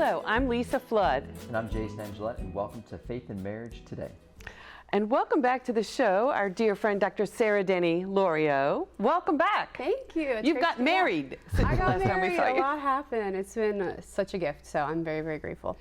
Hello, I'm Lisa Flood. And I'm Jason Angelette, and welcome to Faith and Marriage Today. And welcome back to the show, our dear friend, Dr. Sarah Denny Lorio. Welcome back. Thank you. You've got married since I the got last time we married. saw A you. lot happened. It's been such a gift, so I'm very, very grateful.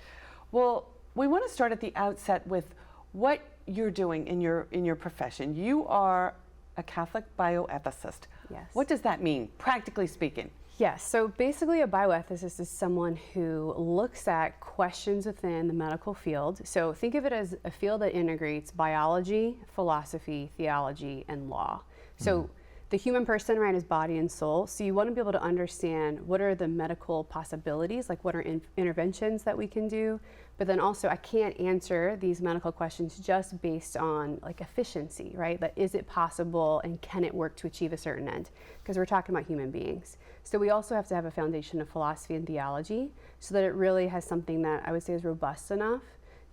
Well, we want to start at the outset with what you're doing in your profession. You are a Catholic bioethicist. Yes. What does that mean, practically speaking? Yes, so basically a bioethicist is someone who looks at questions within the medical field. So think of it as a field that integrates biology, philosophy, theology, and law. So the human person, right, is body and soul. So you want to be able to understand what are the medical possibilities, like what are interventions that we can do. But then also I can't answer these medical questions just based on like efficiency, right? That is it possible and can it work to achieve a certain end? Because we're talking about human beings. So we also have to have a foundation of philosophy and theology so that it really has something that I would say is robust enough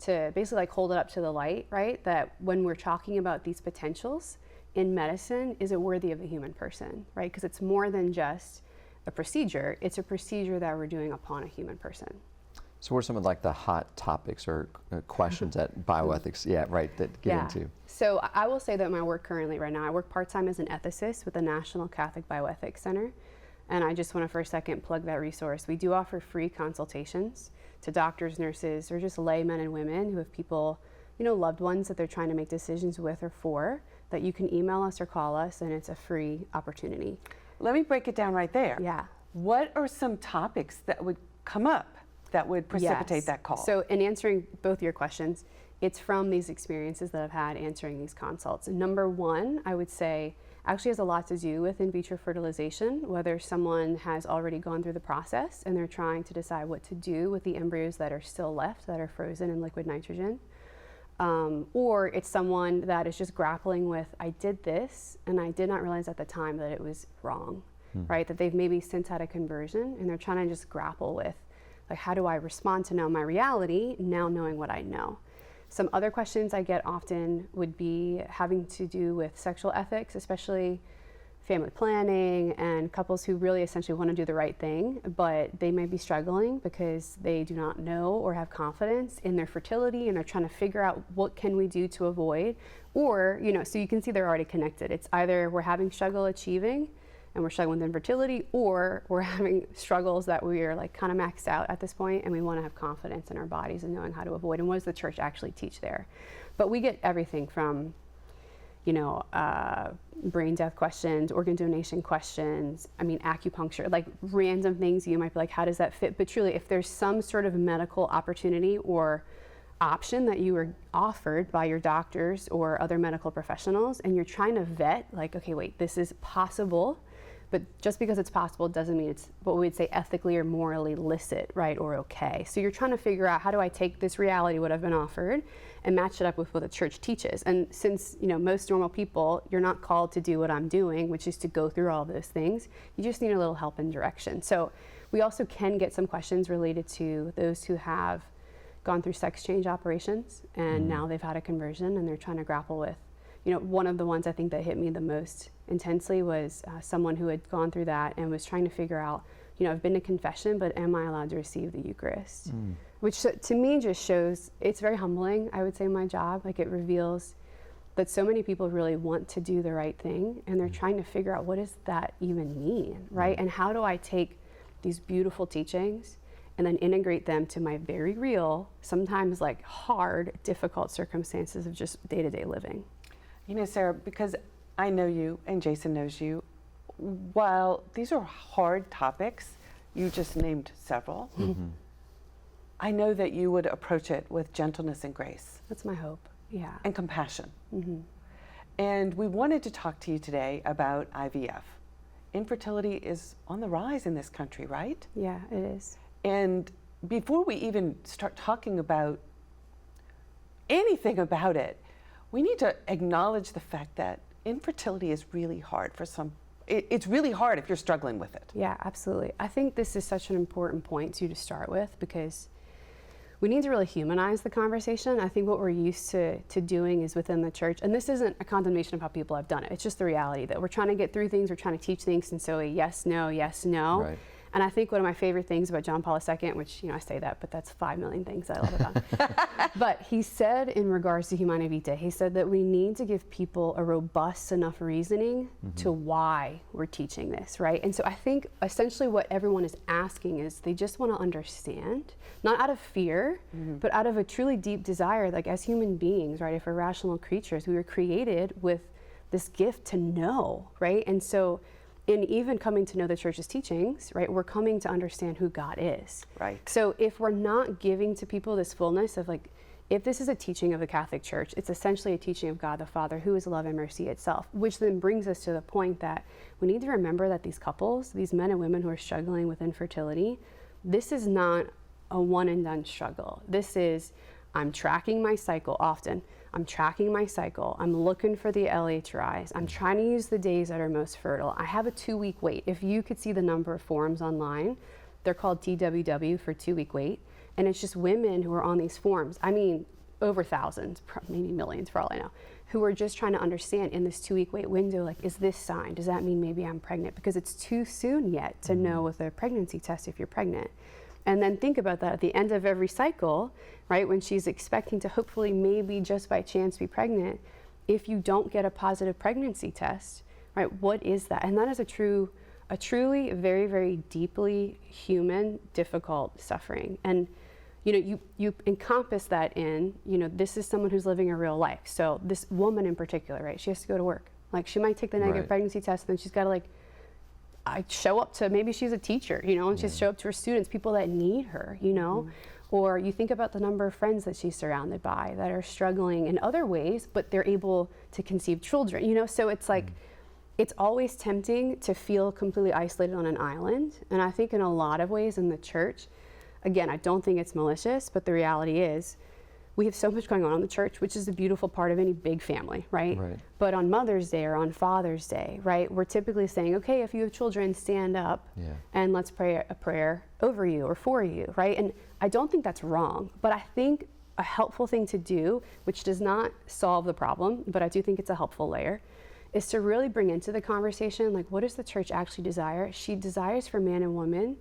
to basically like hold it up to the light, right? That when we're talking about these potentials in medicine, is it worthy of the human person, right? Because it's more than just a procedure. It's a procedure that we're doing upon a human person. So what are some of like the hot topics or questions that bioethics, that get into? So I will say that my work currently right now, I work part-time as an ethicist with the National Catholic Bioethics Center. And I just want to for a second plug that resource. We do offer free consultations to doctors, nurses, or just laymen and women who have people, loved ones that they're trying to make decisions with or for, that you can email us or call us, and it's a free opportunity. Let me break it down right there. Yeah. What are some topics that would come up that would precipitate that call? So in answering both your questions, it's from these experiences that I've had answering these consults. Number one, I would say, actually has a lot to do with in vitro fertilization, whether someone has already gone through the process and they're trying to decide what to do with the embryos that are still left, that are frozen in liquid nitrogen. Or it's someone that is just grappling with, I did this and I did not realize at the time that it was wrong, right? That they've maybe since had a conversion and they're trying to just grapple with, like, how do I respond to now my reality, now knowing what I know? Some other questions I get often would be having to do with sexual ethics, especially family planning and couples who really essentially want to do the right thing, but they may be struggling because they do not know or have confidence in their fertility and they're trying to figure out what can we do to avoid, or, so you can see they're already connected. It's either we're having struggle achieving and we're struggling with infertility, or we're having struggles that we are like kind of maxed out at this point and we want to have confidence in our bodies and knowing how to avoid, and what does the church actually teach there. But we get everything from, brain death questions, organ donation questions, acupuncture, like random things you might be like, how does that fit? But truly, if there's some sort of medical opportunity or option that you were offered by your doctors or other medical professionals and you're trying to vet, like, okay, wait, this is possible, but just because it's possible doesn't mean it's what we would say ethically or morally licit, right, or okay. So you're trying to figure out, how do I take this reality, what I've been offered, and match it up with what the church teaches? And since, most normal people, you're not called to do what I'm doing, which is to go through all those things. You just need a little help and direction. So we also can get some questions related to those who have gone through sex change operations and now they've had a conversion and they're trying to grapple with, one of the ones I think that hit me the most intensely was someone who had gone through that and was trying to figure out, I've been to confession, but am I allowed to receive the Eucharist? Which to me just shows, it's very humbling, I would say, my job. Like, it reveals that so many people really want to do the right thing and they're trying to figure out, what does that even mean, right? And how do I take these beautiful teachings and then integrate them to my very real, sometimes like hard, difficult circumstances of just day-to-day living? Sarah, because I know you and Jason knows you, while these are hard topics, you just named several, I know that you would approach it with gentleness and grace. That's my hope, yeah. And compassion. And we wanted to talk to you today about IVF. Infertility is on the rise in this country, right? Yeah, it is. And before we even start talking about anything about it, we need to acknowledge the fact that infertility is really hard for some. It's really hard if you're struggling with it. Yeah, absolutely. I think this is such an important point to start with, because we need to really humanize the conversation. I think what we're used to doing is within the church, and this isn't a condemnation of how people have done it. It's just the reality that we're trying to get through things, we're trying to teach things, and so a yes, no, Right. And I think one of my favorite things about John Paul II, which, I say that, but that's 5 million things I love about him. But he said in regards to Humanae Vitae, he said that we need to give people a robust enough reasoning to why we're teaching this, right? And so I think essentially what everyone is asking is they just want to understand, not out of fear, but out of a truly deep desire, like as human beings, right? If we're rational creatures, we were created with this gift to know, right? And so in even coming to know the church's teachings, right, we're coming to understand who God is. Right. So if we're not giving to people this fullness of like, if this is a teaching of the Catholic Church, it's essentially a teaching of God the Father, who is love and mercy itself, which then brings us to the point that we need to remember that these couples, these men and women who are struggling with infertility, this is not a one and done struggle. This is, I'm tracking my cycle often. I'm tracking my cycle. I'm looking for the LHRIs. I'm trying to use the days that are most fertile. I have a 2-week wait. If you could see the number of forums online, they're called TWW for 2-week wait. And it's just women who are on these forums. I mean, over thousands, maybe millions for all I know, who are just trying to understand in this 2-week wait window, like, is this sign? Does that mean maybe I'm pregnant? Because it's too soon yet to know with a pregnancy test if you're pregnant. And then think about that at the end of every cycle, right? When she's expecting to hopefully maybe just by chance be pregnant, if you don't get a positive pregnancy test, right? What is that? And that is a truly very, very deeply human, difficult suffering. And you encompass that in, this is someone who's living a real life. So this woman in particular, right? She has to go to work. Like she might take the negative pregnancy test, and then she's got to I show up to, maybe she's a teacher, and she's show up to her students, people that need her, or you think about the number of friends that she's surrounded by that are struggling in other ways, but they're able to conceive children, so it's like, it's always tempting to feel completely isolated on an island. And I think in a lot of ways in the church, again, I don't think it's malicious, but the reality is, we have so much going on in the church, which is the beautiful part of any big family, right? But on Mother's Day or on Father's Day, right, we're typically saying, okay, if you have children, stand up and let's pray a prayer over you or for you, right? And I don't think that's wrong, but I think a helpful thing to do, which does not solve the problem, but I do think it's a helpful layer, is to really bring into the conversation, like, what does the church actually desire? She desires for man and woman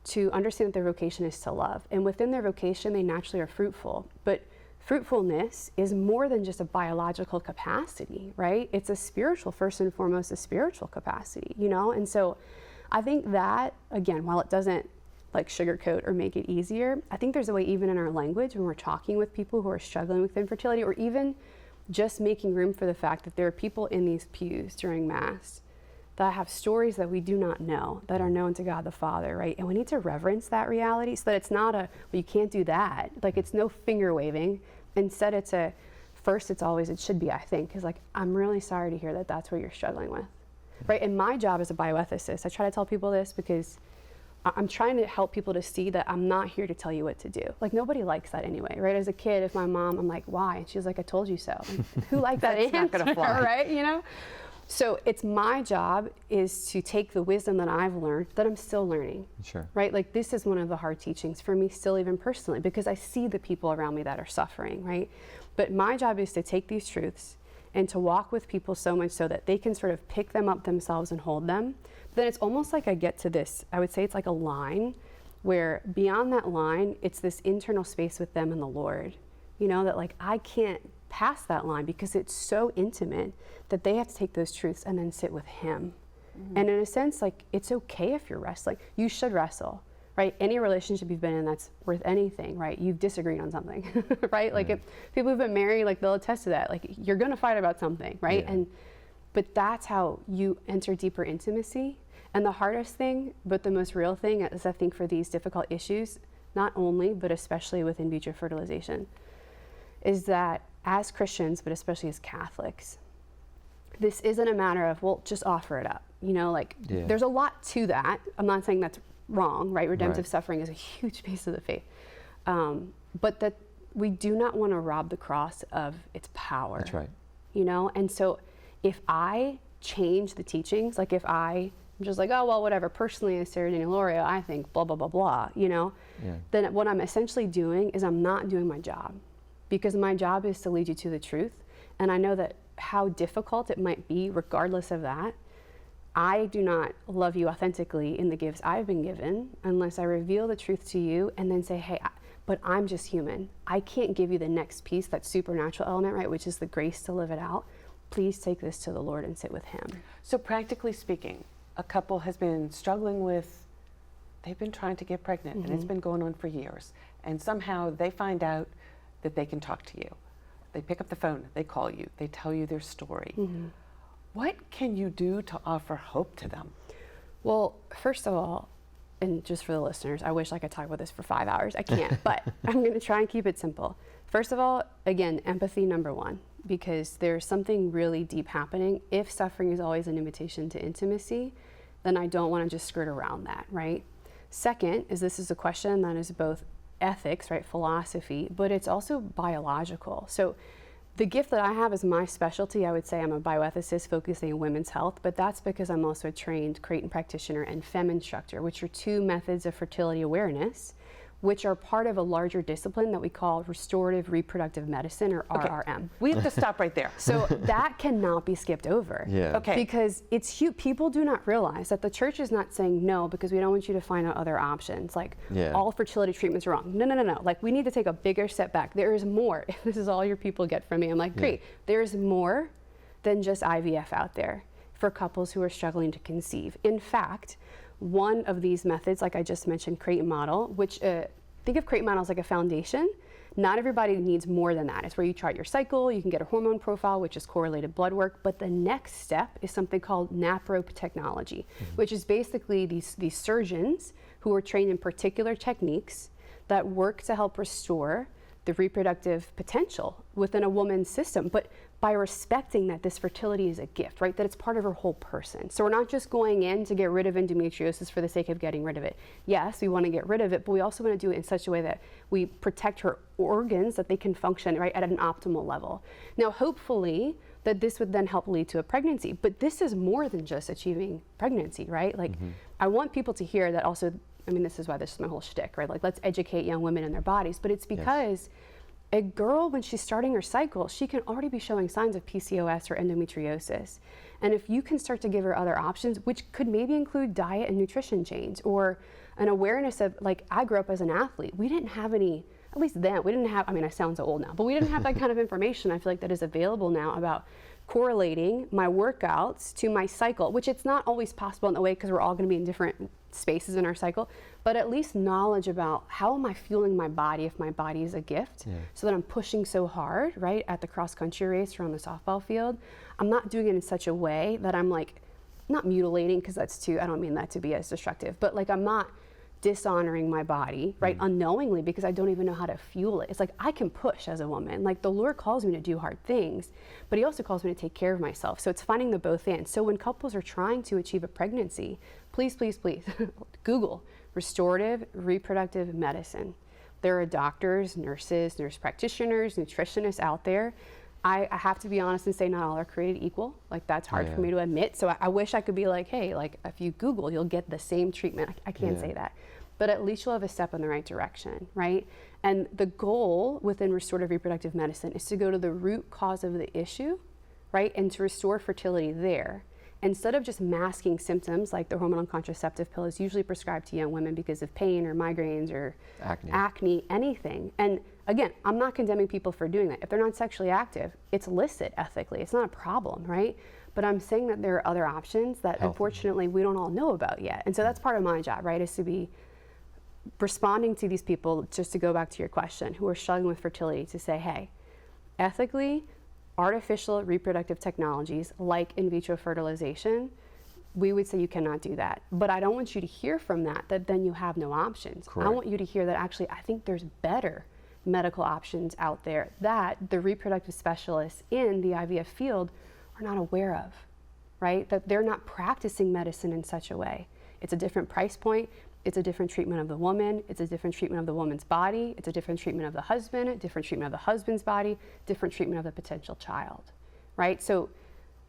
to understand that their vocation is to love. And within their vocation, they naturally are fruitful. But fruitfulness is more than just a biological capacity, right? It's a spiritual, first and foremost, a spiritual capacity, And so I think that, again, while it doesn't sugarcoat or make it easier, I think there's a way even in our language when we're talking with people who are struggling with infertility, or even just making room for the fact that there are people in these pews during Mass that have stories that we do not know, that are known to God the Father, right? And we need to reverence that reality so that it's not well, you can't do that. It's no finger waving. Instead, it should be, I think, because I'm really sorry to hear that that's what you're struggling with, right? And my job as a bioethicist, I try to tell people this because I'm trying to help people to see that I'm not here to tell you what to do. Nobody likes that anyway, right? As a kid, if my mom, I'm like, why? And she's like, I told you so. Who liked that answer, not gonna fly. right? So it's my job is to take the wisdom that I've learned, that I'm still learning. Sure. Right? This is one of the hard teachings for me still, even personally, because I see the people around me that are suffering, right? But my job is to take these truths and to walk with people so much so that they can sort of pick them up themselves and hold them. But then it's almost like I get to this, I would say it's like a line where beyond that line, it's this internal space with them and the Lord, that I can't pass that line because it's so intimate that they have to take those truths and then sit with Him. And in a sense, it's okay if you're wrestling. You should wrestle, right? Any relationship you've been in that's worth anything, right? You've disagreed on something, right? If people who've been married, they'll attest to that. You're gonna fight about something, right? But that's how you enter deeper intimacy. And the hardest thing, but the most real thing is, I think, for these difficult issues, not only, but especially with in vitro fertilization, is that as Christians, but especially as Catholics, this isn't a matter of, well, just offer it up. There's a lot to that. I'm not saying that's wrong, right? Redemptive suffering is a huge piece of the faith. But that we do not want to rob the cross of its power. That's right. And so if I change the teachings, if I'm just oh, well, whatever, personally as Sarah Denny Lorio, I think blah, blah, blah, blah, then what I'm essentially doing is I'm not doing my job. Because my job is to lead you to the truth. And I know that how difficult it might be, regardless of that, I do not love you authentically in the gifts I've been given unless I reveal the truth to you and then say, hey, but I'm just human. I can't give you the next piece, that supernatural element, right, which is the grace to live it out. Please take this to the Lord and sit with him. So practically speaking, a couple has been struggling with, they've been trying to get pregnant and it's been going on for years. And somehow they find out that they can talk to you. They pick up the phone, they call you, they tell you their story. What can you do to offer hope to them? Well, first of all, and just for the listeners, I wish I could talk about this for 5 hours. I can't, but I'm going to try and keep it simple. First of all, again, empathy number one, because there's something really deep happening. If suffering is always an invitation to intimacy, then I don't want to just skirt around that, right? Second is this is a question that is both ethics, right, philosophy, but it's also biological. So the gift that I have is my specialty. I would say I'm a bioethicist focusing on women's health, but that's because I'm also a trained Creighton practitioner and FEM instructor, which are two methods of fertility awareness, which are part of a larger discipline that we call restorative reproductive medicine, or RRM. We have to stop right there. So that cannot be skipped over. Yeah. Okay. Because it's huge. People do not realize that the church is not saying no because we don't want you to find out other options. Like all fertility treatments are wrong. No. Like we need to take a bigger step back. There is more. This is all your people get from me. I'm like, great. There's more than just IVF out there for couples who are struggling to conceive. In fact, one of these methods, like I just mentioned, Creighton model, which think of Creighton model as like a foundation. Not everybody needs more than that. It's where you chart your cycle, you can get a hormone profile, which is correlated blood work, but the next step is something called naprobe technology, which is basically these surgeons who are trained in particular techniques that work to help restore the reproductive potential within a woman's system, but by respecting that this fertility is a gift, right? That it's part of her whole person. So we're not just going in to get rid of endometriosis for the sake of getting rid of it. Yes, we want to get rid of it, but we also want to do it in such a way that we protect her organs, that they can function, right, at an optimal level. Now, hopefully, that this would then help lead to a pregnancy, but this is more than just achieving pregnancy, right? Like, I want people to hear that also, I mean, this is why this is my whole shtick, right? Like, let's educate young women in their bodies, but it's because a girl, when she's starting her cycle, she can already be showing signs of PCOS or endometriosis. And if you can start to give her other options, which could maybe include diet and nutrition change, or an awareness of, like, I grew up as an athlete. We didn't have any, at least then, we didn't have, I mean, I sound so old now, but we didn't have that kind of information. I feel like that is available now about correlating my workouts to my cycle, which it's not always possible in the way because we're all going to be in different spaces in our cycle, but at least knowledge about how am I fueling my body if my body is a gift, so that I'm pushing so hard, right, at the cross-country race or on the softball field. I'm not doing it in such a way that I'm like, not mutilating, because that's too, I don't mean that to be as destructive, but like I'm not dishonoring my body, right, unknowingly, because I don't even know how to fuel it. It's like I can push as a woman. Like the Lord calls me to do hard things, but he also calls me to take care of myself. So it's finding the both ends. So when couples are trying to achieve a pregnancy, please, Google restorative reproductive medicine. There are doctors, nurses, nurse practitioners, nutritionists out there. I have to be honest and say not all are created equal. Like that's hard for me to admit. So I wish I could be like, hey, like if you Google, you'll get the same treatment. I can't say that. But at least you'll have a step in the right direction, right? And the goal within restorative reproductive medicine is to go to the root cause of the issue, right? And to restore fertility there. Instead of just masking symptoms, like the hormonal contraceptive pill is usually prescribed to young women because of pain or migraines or acne, anything. And again, I'm not condemning people for doing that. If they're not sexually active, it's illicit ethically. It's not a problem, right? But I'm saying that there are other options that unfortunately we don't all know about yet. And so that's part of my job, right, is to be responding to these people, just to go back to your question, who are struggling with fertility, to say, hey, ethically, artificial reproductive technologies like in vitro fertilization, we would say you cannot do that. But I don't want you to hear from that then you have no options. I want you to hear that actually I think there's better medical options out there that the reproductive specialists in the IVF field are not aware of, right? That they're not practicing medicine in such a way. It's a different price point. It's a different treatment of the woman. It's a different treatment of the woman's body. It's a different treatment of the husband, a different treatment of the husband's body, different treatment of the potential child, right? So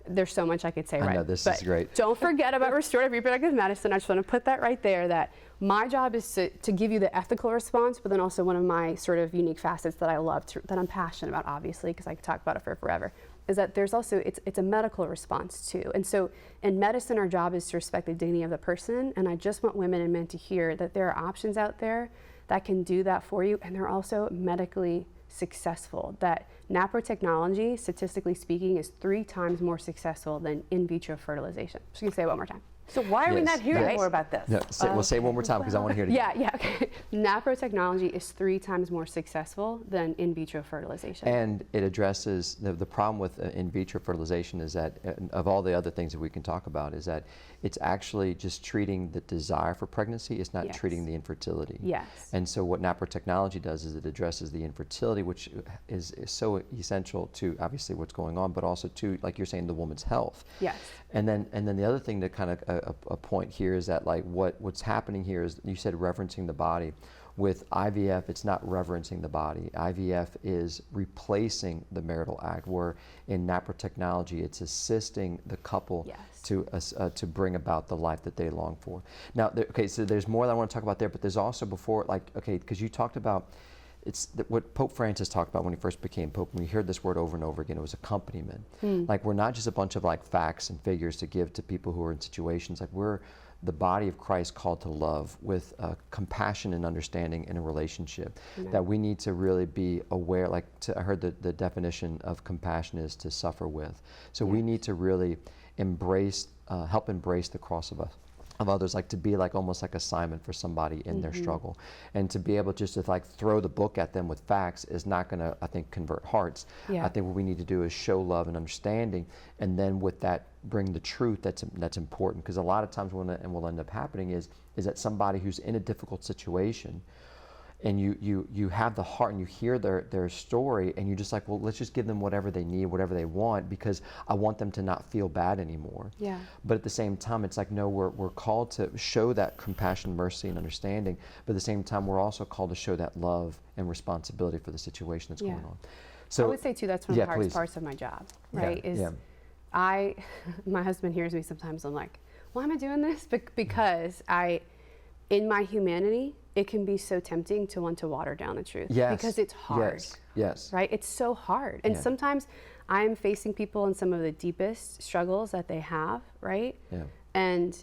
There's so much I could say, I right? know, this But is great. Don't forget about restorative reproductive medicine. I just want to put that right there, that my job is to give you the ethical response, but then also one of my sort of unique facets that I love, that I'm passionate about, obviously, because I could talk about it for forever, is that there's also, it's a medical response too. And so in medicine, our job is to respect the dignity of the person. And I just want women and men to hear that there are options out there that can do that for you. And they're also medically successful. That NAPRO technology, statistically speaking, is 3 times more successful than in vitro fertilization. Just gonna say it one more time. So why are we Yes, not hearing yes. more about this? No, we'll say it one more time because I want to hear it again. Yeah, okay. NAPRO technology is 3 times more successful than in vitro fertilization. And it addresses the problem with in vitro fertilization is that, of all the other things that we can talk about, is that it's actually just treating the desire for pregnancy. It's not Yes. treating the infertility. Yes. And so what NAPRO technology does is it addresses the infertility, which is so essential to obviously what's going on, but also to, like you're saying, the woman's health. Yes. And then the other thing to kind of a point here is that, like, what's happening here is, you said reverencing the body. With IVF, it's not reverencing the body. IVF is replacing the marital act, where in NAPRO technology, it's assisting the couple Yes. to bring about the life that they long for. Now, okay, so there's more that I want to talk about there, but there's also before, like, okay, because you talked about, what Pope Francis talked about when he first became Pope. When we heard this word over and over again, it was accompaniment. Like, we're not just a bunch of like facts and figures to give to people who are in situations. Like, we're the body of Christ called to love with compassion and understanding in a relationship. Amen. That we need to really be aware. Like, I heard the definition of compassion is to suffer with. So we need to really embrace, help embrace the cross of others, like to be like almost like a Simon for somebody in their struggle. And to be able just to like throw the book at them with facts is not going to, I think, convert hearts. Yeah. I think what we need to do is show love and understanding, and then with that bring the truth that's important. Because a lot of times what will end up happening is that somebody who's in a difficult situation, and you have the heart and you hear their story, and you're just like, well, let's just give them whatever they need, whatever they want, because I want them to not feel bad anymore. Yeah. But at the same time, it's like, no, we're called to show that compassion, mercy, and understanding, but at the same time, we're also called to show that love and responsibility for the situation that's Yeah. going on. So I would say too, that's one of yeah, the hardest please. parts of my job, Yeah, right? yeah. My husband hears me sometimes, I'm like, why am I doing this? Because in my humanity, it can be so tempting to want to water down the truth. Yes. Because it's hard. Yes. Yes. Right? It's so hard. And Yeah. sometimes I'm facing people in some of the deepest struggles that they have, right? Yeah. And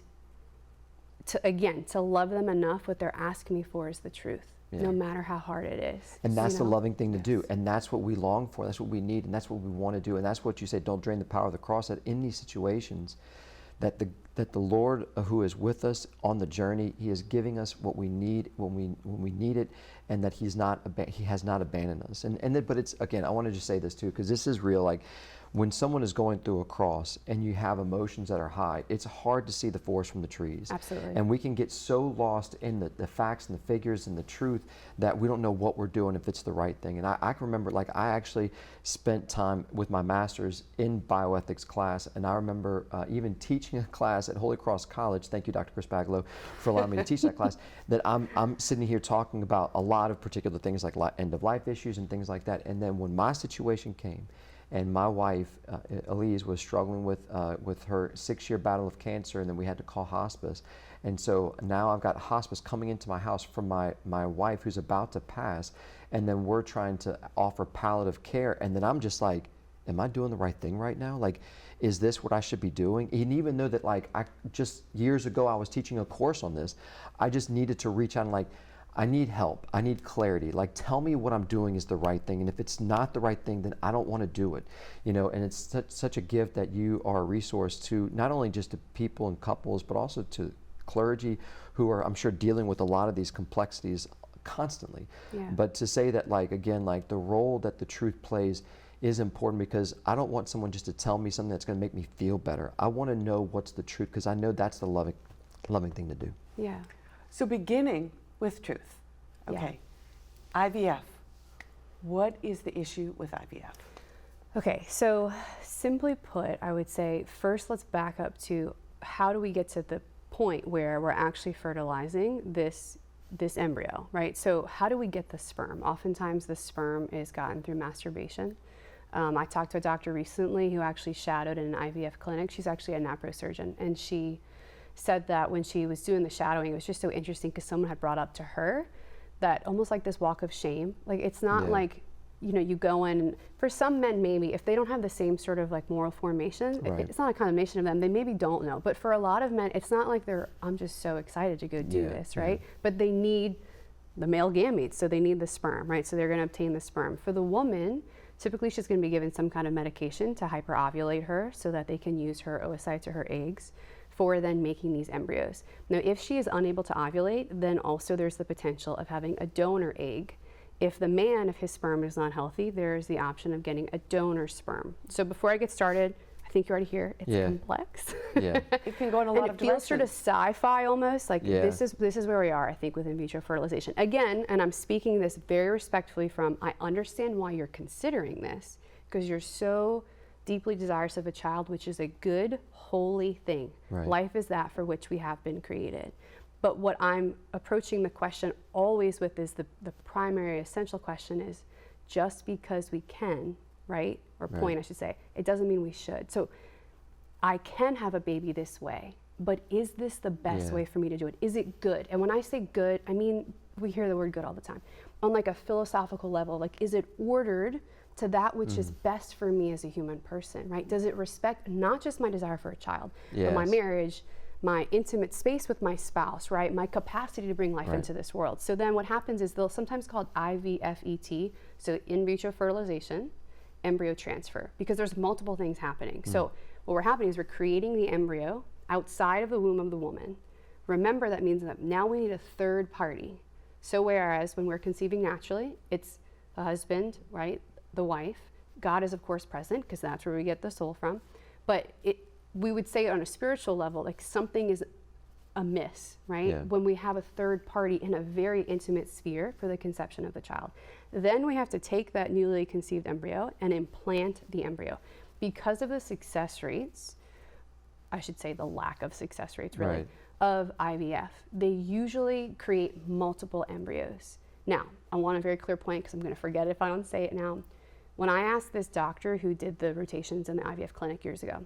to love them enough, what they're asking me for is the truth, Yeah. no matter how hard it is. And that's you the know? loving thing to do. And that's what we long for. That's what we need. And that's what we want to do. And that's what you say, don't drain the power of the cross. That in these situations, that the Lord who is with us on the journey, He is giving us what we need when we need it, and that He has not abandoned us. But it's, again, I want to just say this too, because this is real. Like, when someone is going through a cross and you have emotions that are high, it's hard to see the forest from the trees. Absolutely. And we can get so lost in the facts and the figures and the truth that we don't know what we're doing, if it's the right thing. And I can remember, like, I actually spent time with my master's in bioethics class, and I remember even teaching a class at Holy Cross College. Thank you, Dr. Chris Baglow, for allowing me to teach that class. That I'm sitting here talking about a lot of particular things, like end-of-life issues and things like that. And then when my situation came, and my wife, Elise, was struggling with her 6-year battle of cancer, and then we had to call hospice. And so now I've got hospice coming into my house from my wife who's about to pass, and then we're trying to offer palliative care. And then I'm just like, am I doing the right thing right now? Like, is this what I should be doing? And even though that, like, I just years ago I was teaching a course on this, I just needed to reach out and, like, I need help. I need clarity. Like, tell me what I'm doing is the right thing. And if it's not the right thing, then I don't want to do it. You know, and it's such a gift that you are a resource to not only just to people and couples, but also to clergy who are, I'm sure, dealing with a lot of these complexities constantly. Yeah. But to say that, like, again, like, the role that the truth plays is important, because I don't want someone just to tell me something that's going to make me feel better. I want to know what's the truth, because I know that's the loving thing to do. Yeah. So beginning with truth. Okay. IVF. What is the issue with IVF? Okay, so simply put, I would say first let's back up to how do we get to the point where we're actually fertilizing this embryo, right? So how do we get the sperm? Oftentimes the sperm is gotten through masturbation. I talked to a doctor recently who actually shadowed in an IVF clinic. She's actually a naprosurgeon, and she said that when she was doing the shadowing, it was just so interesting because someone had brought up to her that almost like this walk of shame. Like, it's not like, you know, you go in, and for some men maybe, if they don't have the same sort of like moral formation, it's not a condemnation of them, they maybe don't know. But for a lot of men, it's not like I'm just so excited to go do this, right? But they need the male gametes, so they need the sperm, right? So they're gonna obtain the sperm. For the woman, typically she's gonna be given some kind of medication to hyperovulate her so that they can use her oocytes or her eggs for then making these embryos. Now, if she is unable to ovulate, then also there's the potential of having a donor egg. If the man, if his sperm is not healthy, there's the option of getting a donor sperm. So before I get started, I think you already hear it's complex. It can go in a lot of It feels sort of sci-fi almost, like this is where we are, I think, with in vitro fertilization. Again, and I'm speaking this very respectfully from, I understand why you're considering this, because you're so deeply desirous of a child, which is a good, holy thing. Life is that for which we have been created. But what I'm approaching the question always with is the primary essential question is, just because we can, right? Or point, I should say, it doesn't mean we should. So I can have a baby this way, but is this the best way for me to do it? Is it good? And when I say good, I mean, we hear the word good all the time. On like a philosophical level, like, is it ordered to that which is best for me as a human person, right? Does it respect not just my desire for a child, but my marriage, my intimate space with my spouse, right? My capacity to bring life into this world. So then what happens is they'll sometimes call it IVFET, so in vitro fertilization, embryo transfer, because there's multiple things happening. So what we're happening is we're creating the embryo outside of the womb of the woman. Remember, that means that now we need a third party. So whereas when we're conceiving naturally, it's the husband, right? The wife. God is of course present, because that's where we get the soul from. But we would say on a spiritual level, like something is amiss, right? When we have a third party in a very intimate sphere for the conception of the child. Then we have to take that newly conceived embryo and implant the embryo. Because of the success rates, I should say the lack of success rates really, of IVF, they usually create multiple embryos. Now, I want a very clear point, because I'm gonna forget it if I don't say it now. When I asked this doctor who did the rotations in the IVF clinic years ago,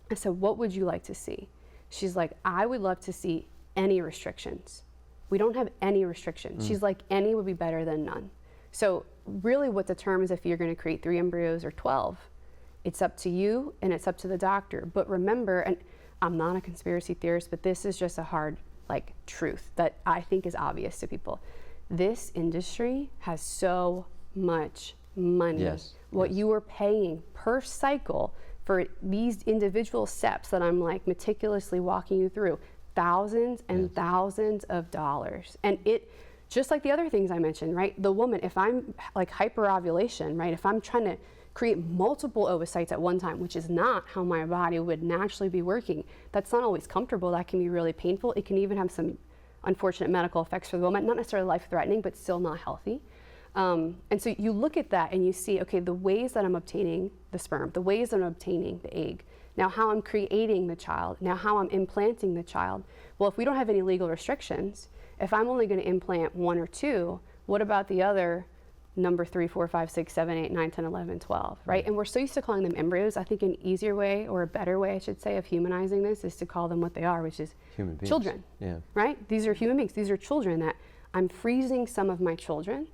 I said, what would you like to see? She's like, I would love to see any restrictions. We don't have any restrictions. She's like, any would be better than none. So really what determines if you're gonna create 3 embryos or 12, it's up to you and it's up to the doctor. But remember, and I'm not a conspiracy theorist, but this is just a hard like truth that I think is obvious to people. This industry has so much money. What you are paying per cycle for these individual steps that I'm like meticulously walking you through, thousands and thousands of dollars. And it, just like the other things I mentioned, right? The woman, if I'm like hyperovulation, right? If I'm trying to create multiple oocytes at one time, which is not how my body would naturally be working, that's not always comfortable. That can be really painful. It can even have some unfortunate medical effects for the woman, not necessarily life-threatening, but still not healthy. And so you look at that and you see, okay, the ways that I'm obtaining the sperm, the ways that I'm obtaining the egg, now how I'm creating the child, now how I'm implanting the child. Well, if we don't have any legal restrictions, if I'm only going to implant 1 or 2, what about the other number 3, 4, 5, 6, 7, 8, 9, 10, 11, 12, right? And we're so used to calling them embryos. I think an easier way, or a better way, I should say, of humanizing this is to call them what they are, which is human beings. Children, right? These are human beings. These are children that I'm freezing some of my children.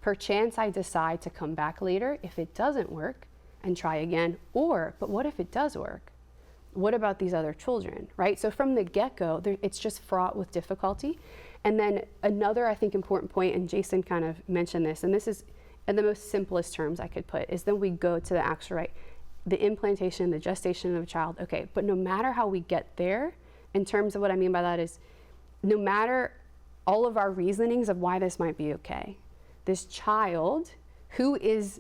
Perchance I decide to come back later if it doesn't work and try again. Or, but what if it does work? What about these other children, right? So from the get-go, it's just fraught with difficulty. And then another, I think, important point, and Jason kind of mentioned this, and this is in the most simplest terms I could put, is then we go to the actual, right, the implantation, the gestation of a child. Okay, but no matter how we get there, in terms of what I mean by that is, no matter all of our reasonings of why this might be okay, this child who is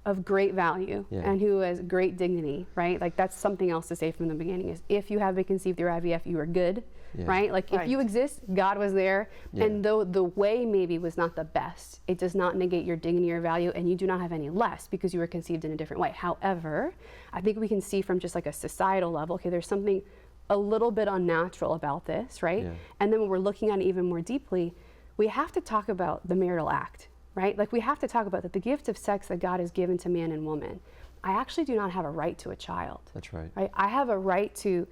of great value and who has great dignity, right? Like that's something else to say from the beginning is if you have been conceived through IVF, you are good, right? Like if you exist, God was there. And though the way maybe was not the best, it does not negate your dignity or value, and you do not have any less because you were conceived in a different way. However, I think we can see from just like a societal level, okay, there's something a little bit unnatural about this, right? And then when we're looking at it even more deeply, we have to talk about the marital act, right? Like we have to talk about that the gift of sex that God has given to man and woman. I actually do not have a right to a child. That's right. Right? I have a right to,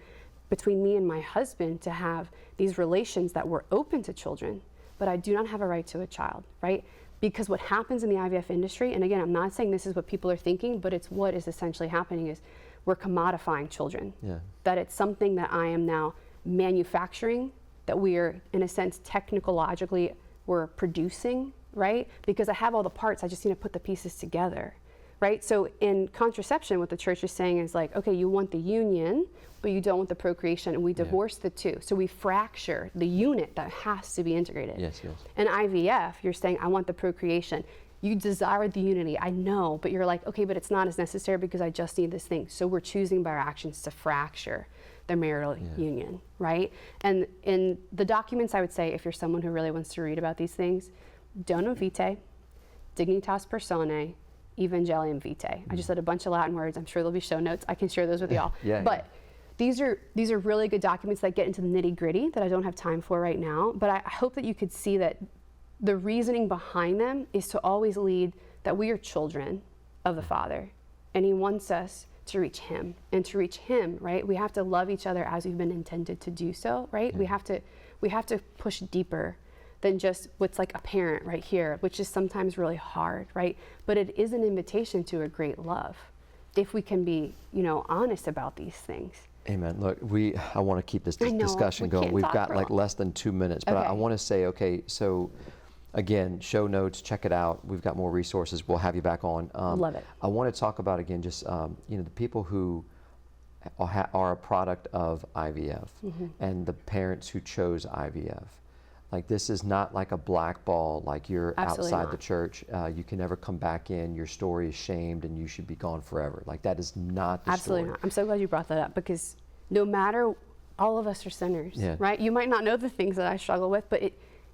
between me and my husband, to have these relations that were open to children, but I do not have a right to a child, right? Because what happens in the IVF industry, and again, I'm not saying this is what people are thinking, but it's what is essentially happening is we're commodifying children. Yeah. That it's something that I am now manufacturing, that we are, in a sense, technologically, we're producing, right? Because I have all the parts, I just need to put the pieces together, right? So in contraception, what the church is saying is like, okay, you want the union, but you don't want the procreation, and we divorce the two. So we fracture the unit that has to be integrated. Yes, yes. In IVF, you're saying, I want the procreation. You desire the unity, I know, but you're like, okay, but it's not as necessary because I just need this thing. So we're choosing by our actions to fracture the marital union, right? And in the documents, I would say, if you're someone who really wants to read about these things, Donum Vitae, Dignitas Personae, Evangelium Vitae. I just said a bunch of Latin words. I'm sure there'll be show notes. I can share those with y'all. But these are really good documents that get into the nitty gritty that I don't have time for right now. But I hope that you could see that the reasoning behind them is to always lead that we are children of the Father, and He wants us to reach Him. And to reach Him, right, we have to love each other as we've been intended to do so, right? We have to push deeper than just what's like apparent right here, which is sometimes really hard, right? But it is an invitation to a great love if we can be, honest about these things. Amen. Look, I want to keep this discussion going. We've got like less than 2 minutes, but I want to say, okay, so again, show notes, check it out. We've got more resources. We'll have you back on. Love it. I want to talk about, again, just, the people who are a product of IVF and the parents who chose IVF. Like, this is not like a blackball, like you're outside the church. You can never come back in. Your story is shamed and you should be gone forever. Like, that is not the story. Absolutely not. I'm so glad you brought that up, because no matter, all of us are sinners, right? You might not know the things that I struggle with, but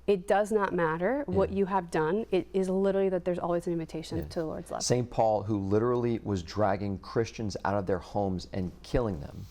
it does not matter what you have done. It is literally that there's always an invitation to the Lord's love. St. Paul, who literally was dragging Christians out of their homes and killing them,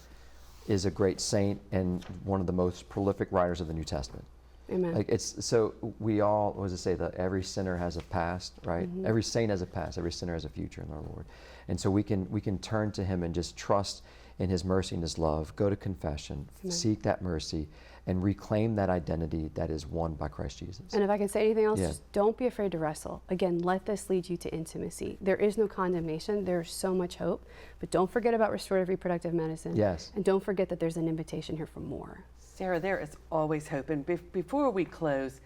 is a great saint and one of the most prolific writers of the New Testament. Amen. Like, it's so we all, what does it say, that every sinner has a past, right? Every saint has a past, every sinner has a future in our Lord. And so we can turn to Him and just trust in His mercy and His love, go to confession, seek that mercy, and reclaim that identity that is won by Christ Jesus. And if I can say anything else, just don't be afraid to wrestle. Again, let this lead you to intimacy. There is no condemnation. There's so much hope. But don't forget about restorative reproductive medicine. Yes. And don't forget that there's an invitation here for more. Sarah, there is always hope. And before we close,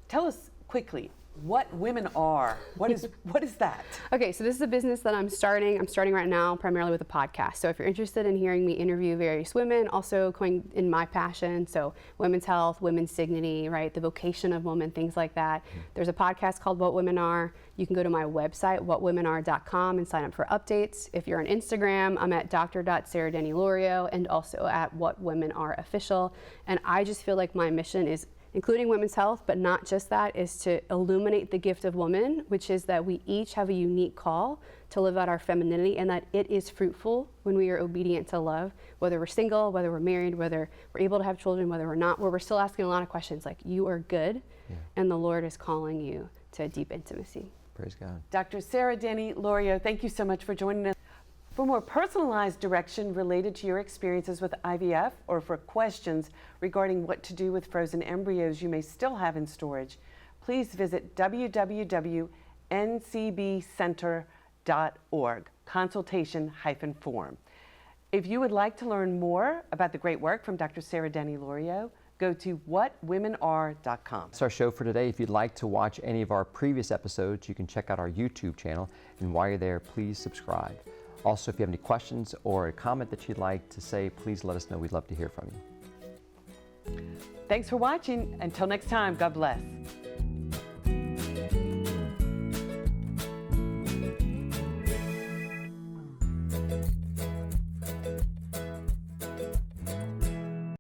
tell us quickly what women are. What is that? Okay, so this is a business that I'm starting. I'm starting right now primarily with a podcast. So if you're interested in hearing me interview various women, also going in my passion, so women's health, women's dignity, right, the vocation of women, things like that. There's a podcast called What Women Are. You can go to my website, whatwomenare.com, and sign up for updates. If you're on Instagram, I'm at dr.sarah-denny-lorio, and also at What Women Are Official. And I just feel like my mission is, including women's health, but not just that, is to illuminate the gift of woman, which is that we each have a unique call to live out our femininity, and that it is fruitful when we are obedient to love, whether we're single, whether we're married, whether we're able to have children, whether we're not, where we're still asking a lot of questions like, you are good, and the Lord is calling you to a deep intimacy. Praise God. Dr. Sarah Denny Lorio, thank you so much for joining us. For more personalized direction related to your experiences with IVF, or for questions regarding what to do with frozen embryos you may still have in storage, please visit www.ncbcenter.org, consultation-form. If you would like to learn more about the great work from Dr. Sarah Denny Lorio, go to whatwomenare.com. That's our show for today. If you'd like to watch any of our previous episodes, you can check out our YouTube channel. And while you're there, please subscribe. Also, if you have any questions or a comment that you'd like to say, please let us know. We'd love to hear from you. Thanks for watching. Until next time, God bless.